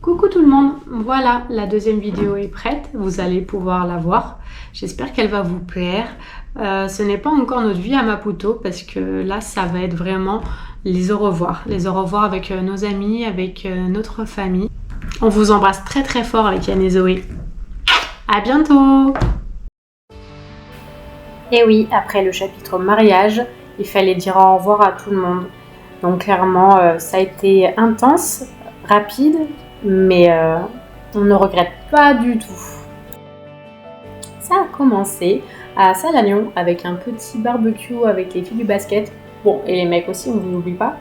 Coucou tout le monde, voilà, la deuxième vidéo est prête, vous allez pouvoir la voir. J'espère qu'elle va vous plaire. Ce n'est pas encore notre vie à Maputo parce que là, ça va être vraiment les au revoir. Les au revoir avec nos amis, avec notre famille. On vous embrasse très très fort avec Yann et Zoé. À bientôt! Et oui, après le chapitre mariage, il fallait dire au revoir à tout le monde. Donc clairement, ça a été intense, rapide, mais on ne regrette pas du tout. Ça a commencé à Salagnon avec un petit barbecue avec les filles du basket. Bon, et les mecs aussi, on ne vous oublie pas.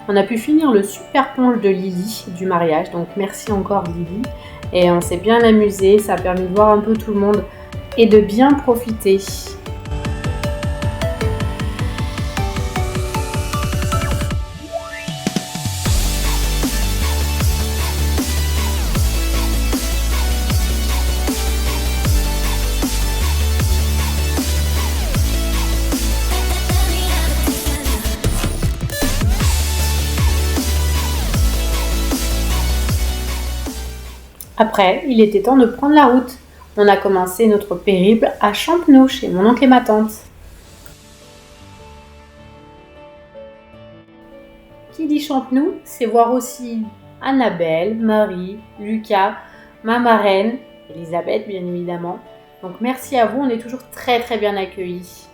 On a pu finir le super punch de Lily du mariage, donc merci encore Lily. Et on s'est bien amusé, ça a permis de voir un peu tout le monde et de bien profiter. Après, il était temps de prendre la route. On a commencé notre périple à Champenoux, chez mon oncle et ma tante. Qui dit Champenoux, c'est voir aussi Annabelle, Marie, Lucas, ma marraine, Elisabeth bien évidemment. Donc merci à vous, on est toujours très très bien accueillis.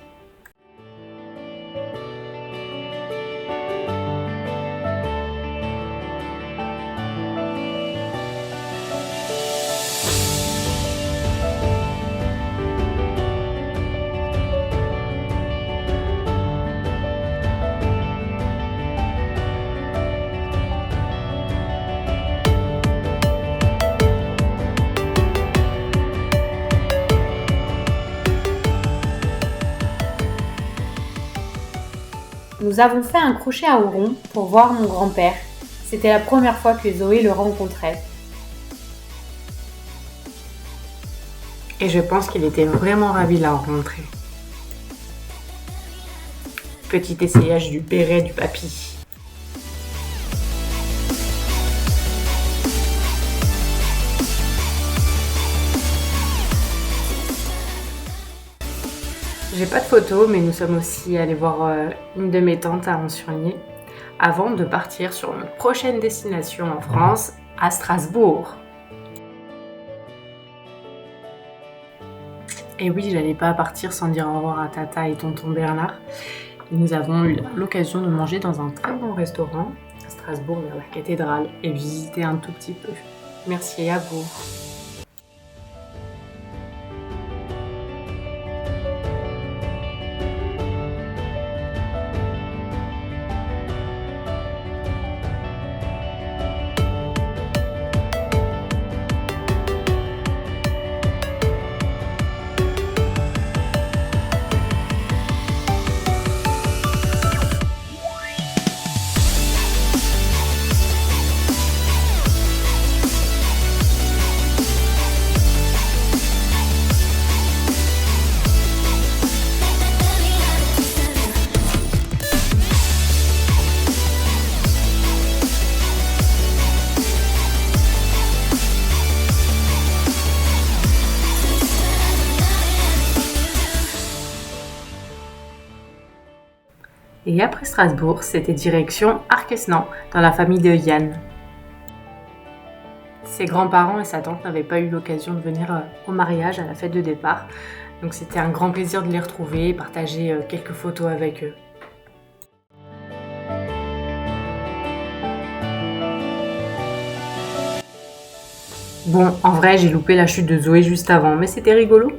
Nous avons fait un crochet à Oron pour voir mon grand-père. C'était la première fois que Zoé le rencontrait. Et je pense qu'il était vraiment ravi de la rencontrer. Petit essayage du béret du papy. J'ai pas de photos, mais nous sommes aussi allés voir une de mes tantes à Ron-sur-Ligny avant de partir sur notre prochaine destination en France, à Strasbourg. Et oui, j'allais pas partir sans dire au revoir à Tata et tonton Bernard. Nous avons eu l'occasion de manger dans un très bon restaurant à Strasbourg, vers la cathédrale, et visiter un tout petit peu. Merci à vous. Et après Strasbourg, c'était direction Arquesnan, dans la famille de Yann. Ses grands-parents et sa tante n'avaient pas eu l'occasion de venir au mariage, à la fête de départ. Donc c'était un grand plaisir de les retrouver et partager quelques photos avec eux. Bon, en vrai, j'ai loupé la chute de Zoé juste avant, mais c'était rigolo.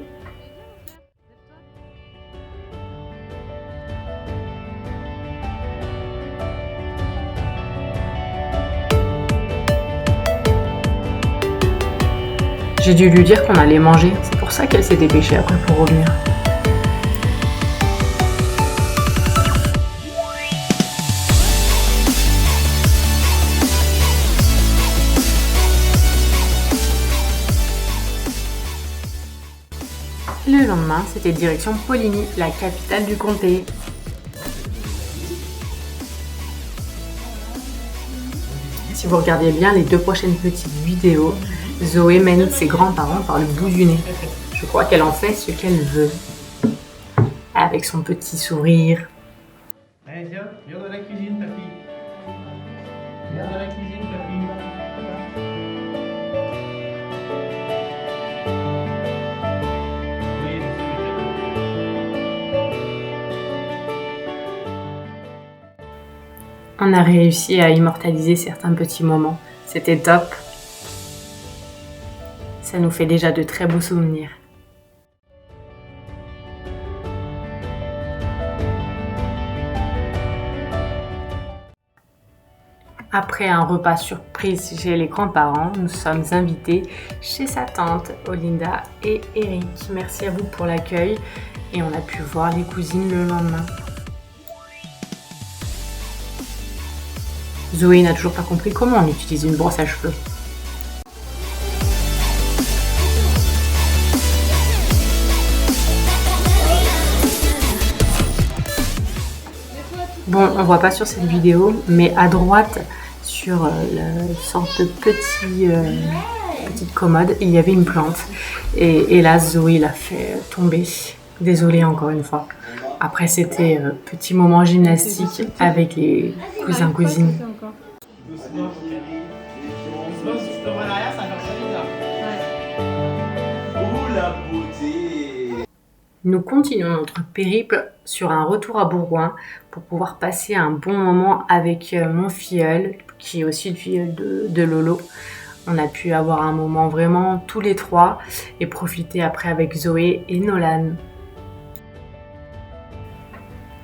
J'ai dû lui dire qu'on allait manger, c'est pour ça qu'elle s'est dépêchée après pour revenir. Le lendemain, c'était direction Poligny, la capitale du comté. Si vous regardez bien les 2 prochaines petites vidéos, Zoé mène ses grands-parents par le bout du nez. Je crois qu'elle en fait ce qu'elle veut. Avec son petit sourire. Allez, viens dans la cuisine, papy. Viens dans la cuisine, papy. Oui, On a réussi à immortaliser certains petits moments. C'était top. Ça nous fait déjà de très beaux souvenirs. Après un repas surprise chez les grands-parents, nous sommes invités chez sa tante Olinda et Eric. Merci à vous pour l'accueil et on a pu voir les cousines le lendemain. Zoé n'a toujours pas compris comment on utilise une brosse à cheveux. Bon, on voit pas sur cette vidéo, mais à droite, sur la sorte de petite commode, il y avait une plante. Et là, Zoé l'a fait tomber. Désolée encore une fois. Après, c'était petit moment gymnastique avec les cousins-cousines. doucement, si tu te vois en arrière, ça va faire bizarre. Oh la beauté! Nous continuons notre périple sur un retour à Bourgoin pour pouvoir passer un bon moment avec mon filleul, qui est aussi le filleul de Lolo. On a pu avoir un moment vraiment tous les 3 et profiter après avec Zoé et Nolan.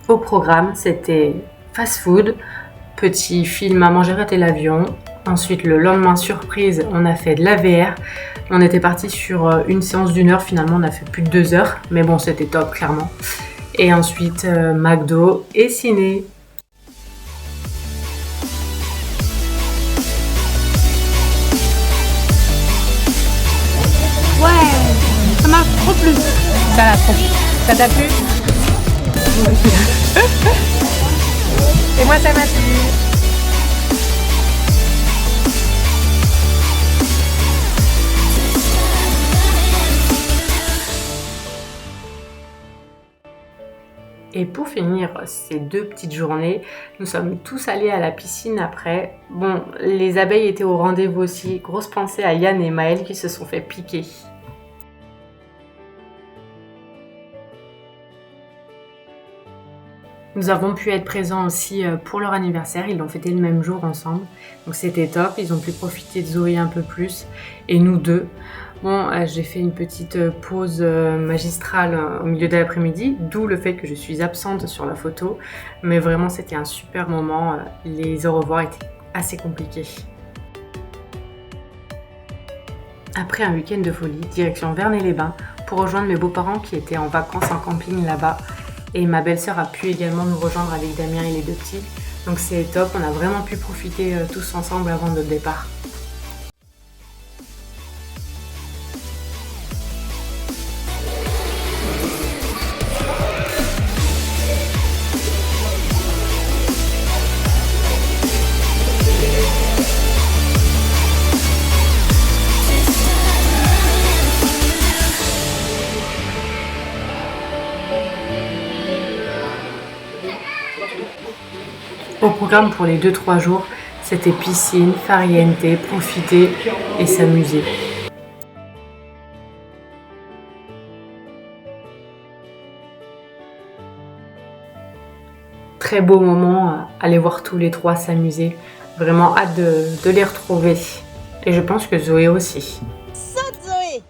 Au programme, c'était fast-food, petit film à manger rater l'avion. Ensuite, le lendemain, surprise, on a fait de l'AVR. On était parti sur une séance d'1 heure, finalement on a fait plus de 2 heures, mais bon c'était top clairement. Et ensuite McDo et ciné. Ouais, ça marche trop plus. Ça l'a trop. Ça t'a plu? Et moi ça m'a plu. Et pour finir ces 2 petites journées, nous sommes tous allés à la piscine après. Bon, les abeilles étaient au rendez-vous aussi. Grosse pensée à Yann et Maëlle qui se sont fait piquer. Nous avons pu être présents aussi pour leur anniversaire. Ils l'ont fêté le même jour ensemble. Donc c'était top. Ils ont pu profiter de Zoé un peu plus. Et nous 2. Bon, j'ai fait une petite pause magistrale au milieu de l'après-midi, d'où le fait que je suis absente sur la photo. Mais vraiment, c'était un super moment. Les au revoir étaient assez compliqués. Après un week-end de folie, direction Vernay-les-Bains pour rejoindre mes beaux-parents qui étaient en vacances en camping là-bas. Et ma belle-sœur a pu également nous rejoindre avec Damien et les 2 petits. Donc c'est top, on a vraiment pu profiter tous ensemble avant notre départ. Au programme pour les 2-3 jours, c'était piscine, farniente, profiter et s'amuser. Très beau moment, aller voir tous les 3 s'amuser. Vraiment hâte de les retrouver. Et je pense que Zoé aussi. Saute Zoé!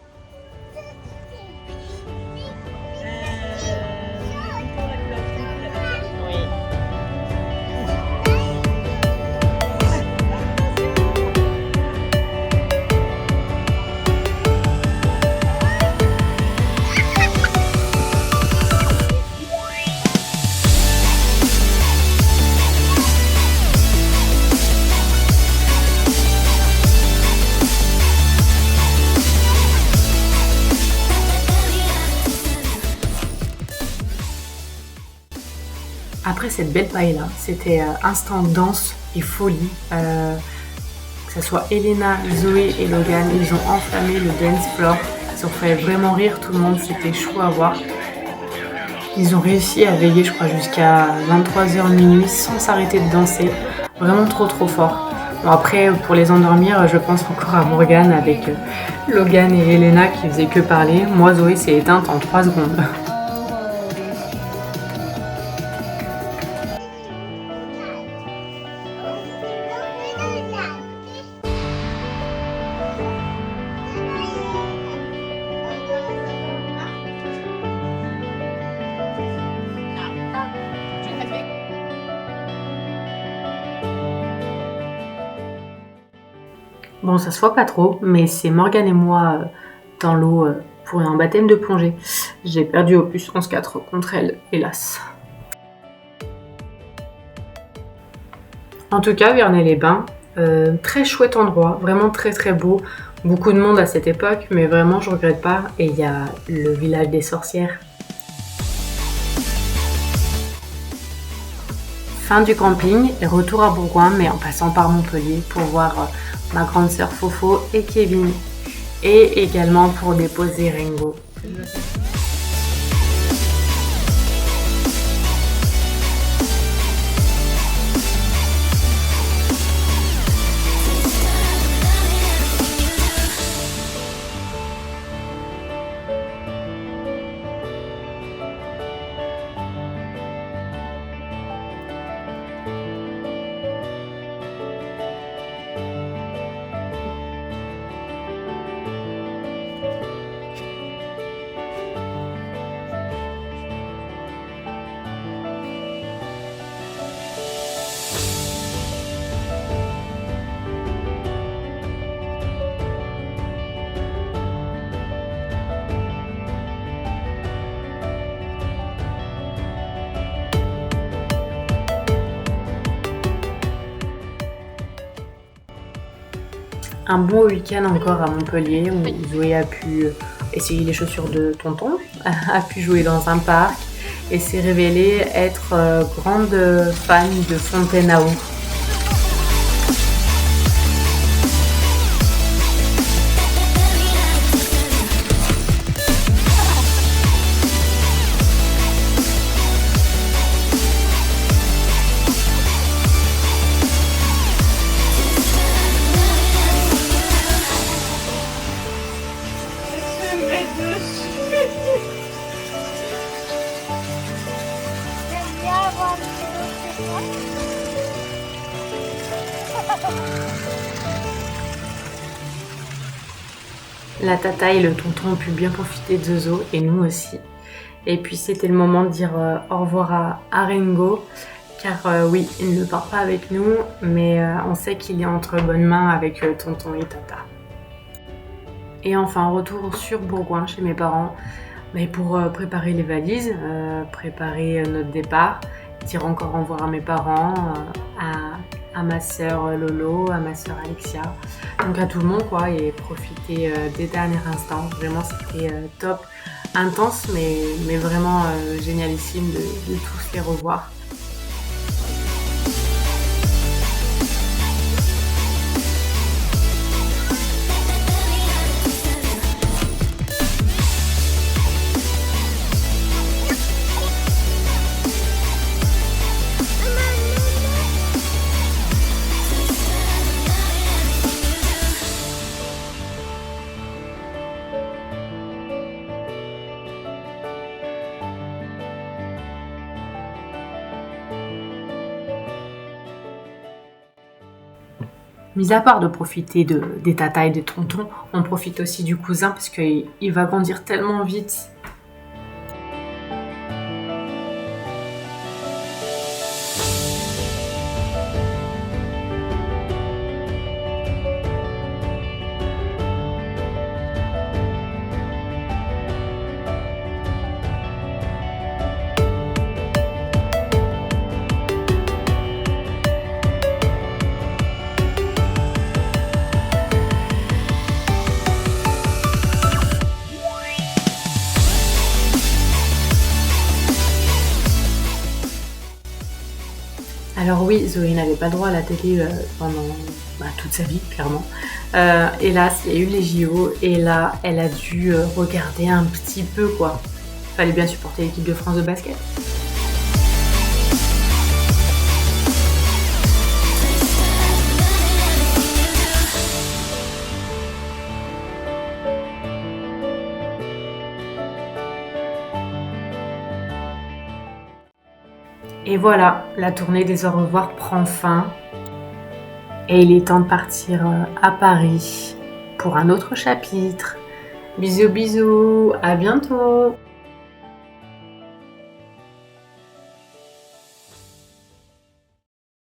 Après cette belle paella, c'était instant danse et folie. Que ce soit Elena, Zoé et Logan, ils ont enflammé le dance floor. Ils ont fait vraiment rire tout le monde, c'était chou à voir. Ils ont réussi à veiller, je crois, jusqu'à 23h minuit sans s'arrêter de danser. Vraiment trop fort. Bon, après, pour les endormir, je pense encore à Morgane avec Logan et Elena qui faisaient que parler. Moi, Zoé s'est éteinte en 3 secondes. Bon, ça se voit pas trop, mais c'est Morgane et moi dans l'eau pour un baptême de plongée. J'ai perdu au plus 11-4 contre elle, hélas. En tout cas, Vernay-les-Bains, très chouette endroit, vraiment très beau. Beaucoup de monde à cette époque, mais vraiment je regrette pas. Et il y a le village des sorcières. Fin du camping et retour à Bourgoin, mais en passant par Montpellier pour voir ma grande sœur Fofo et Kevin. Et également pour déposer Ringo. Un bon week-end encore à Montpellier où Zoé a pu essayer les chaussures de tonton, a pu jouer dans un parc et s'est révélée être grande fan de fontaine à eau. La tata et le tonton ont pu bien profiter de Zozo et nous aussi. Et puis c'était le moment de dire au revoir à Ringo, car oui, il ne part pas avec nous, mais on sait qu'il est entre bonnes mains avec tonton et tata. Et enfin, retour sur Bourgoin chez mes parents, mais pour préparer les valises, préparer notre départ, dire encore au revoir à mes parents, à ma sœur Lolo, à ma sœur Alexia, donc à tout le monde quoi, et profiter des derniers instants. Vraiment c'était top, intense mais vraiment génialissime de tous les revoir. Mis à part de profiter des tatas et des tontons, on profite aussi du cousin parce qu'il va grandir tellement vite. Alors oui, Zoé n'avait pas droit à la télé pendant toute sa vie, clairement. Hélas, il y a eu les JO et là, elle a dû regarder un petit peu quoi. Fallait bien supporter l'équipe de France de basket. Et voilà, la tournée des au revoir prend fin. Et il est temps de partir à Paris pour un autre chapitre. Bisous bisous, à bientôt!